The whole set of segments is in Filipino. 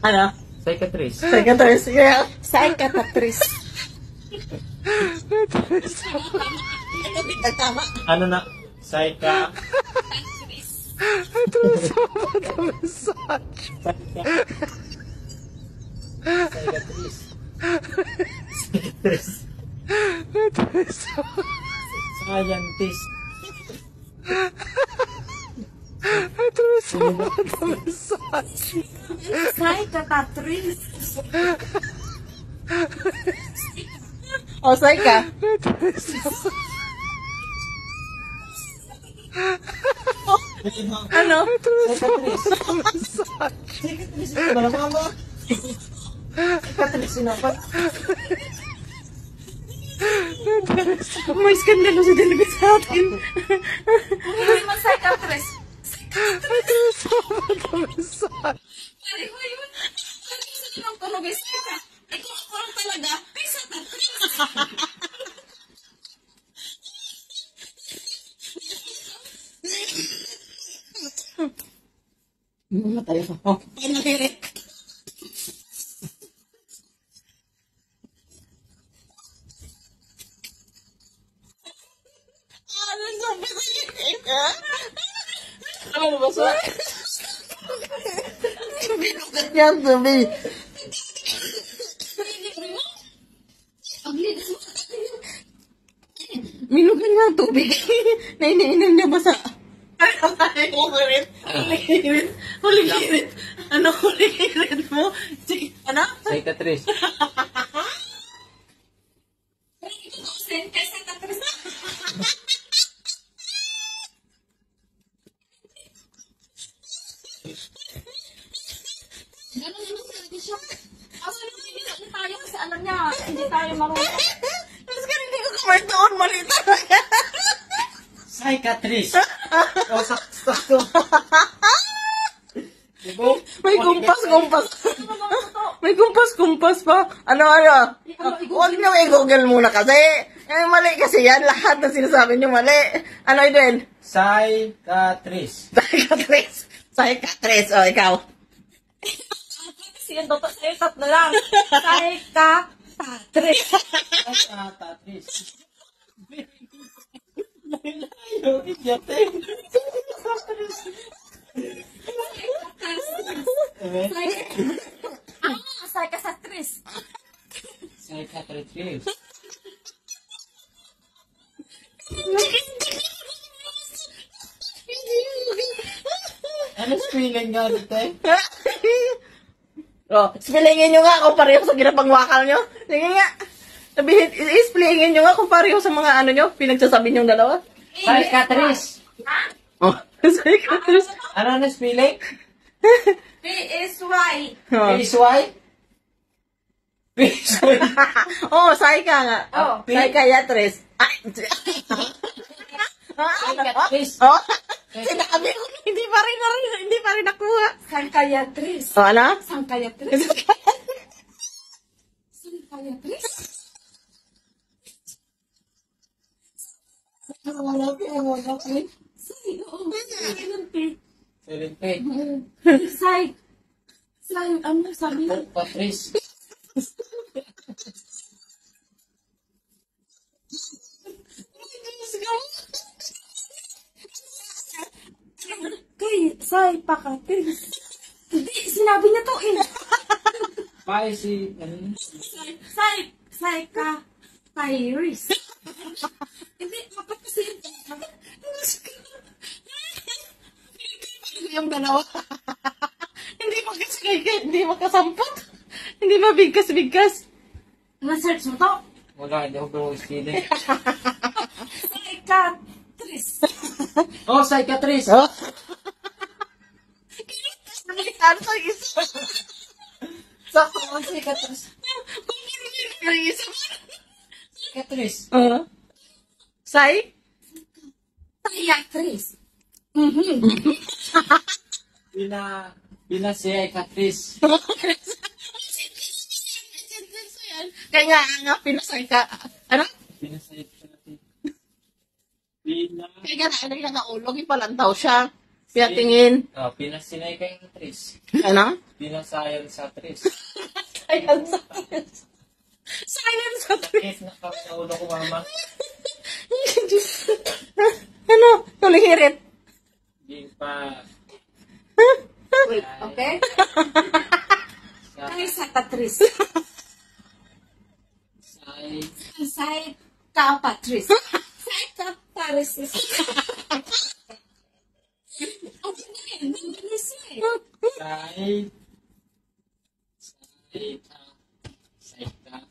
Ano? Psychiatrist. Psychiatrist. Yeah. Psychiatrist. Tama. Ano na? Psychiatrist. Scientist. Psychiatrist. O, psycha. Ano? Psychiatrist. Malamang ba? Psychiatrist na pa. May skandalo sa Delbit sa atin. Hindi man psychiatrist. Pare ko yun. Sa tinang tunog is kita. Ito ako lang talaga. Matay ako. Paano hirit? Ano sabi ko yun? Ano ba sa? Binugat niya ang tubi. Minugan niya ang tubig. Nainiinom niya ba sa... Huligirit. Huligirit. Huligirit. Ano huligirit mo? Sige, ano? Psychiatrist. Alam niya, hindi tayo marunong. Mas ka hindi ko kamay doon. Mali talaga. Psychiatrist. O, sakto. May kumpas-kumpas. May kumpas-kumpas pa. Ano? Huwag niyo i-google muna kasi. Eh, mali kasi yan. Lahat na sinasabi niyo mali. Ano yun? Psychiatrist. Psychiatrist. Psychiatrist. O, ikaw. Kasi yung doktor sa'yo, tatlo lang. Psychiatrist. Psychiatrist. Layo, idiot eh. Psychiatrist. Psychiatrist. Ano spelling nga dito eh? Oh, spellingin nyo nga kung pareho sa ginapangwakal nyo. Sige nga. Sabihin, i-spellingin nyo nga kung pareho sa mga ano nyo, pinagsasabi nyong dalawa. Psychiatrist. Oh, psychiatrist. Ano na spelling? P-S-Y. Oh, PSY? PSY. oh psycha nga. Oh. Psychiatrist. Ay, Psychiatrist. oh, sinabi ko, hindi pa rin nakuha. Psychiatrist. Oh, ano? Psychiatrist. Psychiatrist. Ano sabi niya? Patrice. Psychiatrist. Hindi, sinabi niya to eh. Pai si, ano yun? Psychiatrist. Hindi, mapapasihin. Yung dalawa. Hindi makasampot. Hindi mabigkas-bigkas. Na-search mo to? Wala, hindi ako pero spelling. Psychiatrist. Oh, psychiatrist. Oh. Ano sa isa? Sakto ang psychiatrist. Psychiatrist. Psychiatrist. Psychiatrist. Kaya nga, pinasay ka. Ano? Psychiatrist. Kaya nga, naulog, ipalantaw siya. Piyatingin. Pinasinay kayong Tris. Ano? Pinasayan sa Tris. Science sa Tris. Science sa Tris. Sakit na kami sa ulo ko, mama. Ano? Tulihirit. Hindi pa. Wait, okay? Kaya sa Patris. Say. Say ka Patris. Say ka Paris. Say.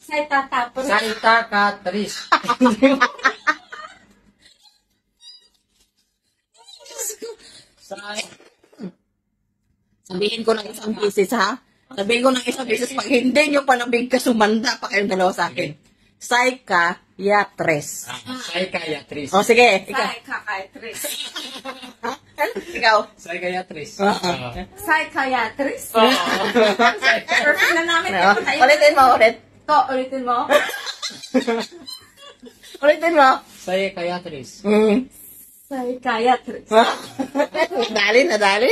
Say tatapos. Saita ka, Tris. Say. Sabihin ko ng isang beses, ha? Sabihin ko ng isang beses, pag hindi nyo pa nabigkas, sumanda pa kayong dalawa sa akin. Psychiatrist. Say kaya, Tris. O, sige. Ikaw. Say ka Patris. Ikaw. Say kaya, Tris. Say kaya Tris. Perfect na namin. Ulitin mo, ulit. Ulitin mo. Ulitin mo. Say kaya, Tris. Mm. Say kaya Tris. Nadali, nadali.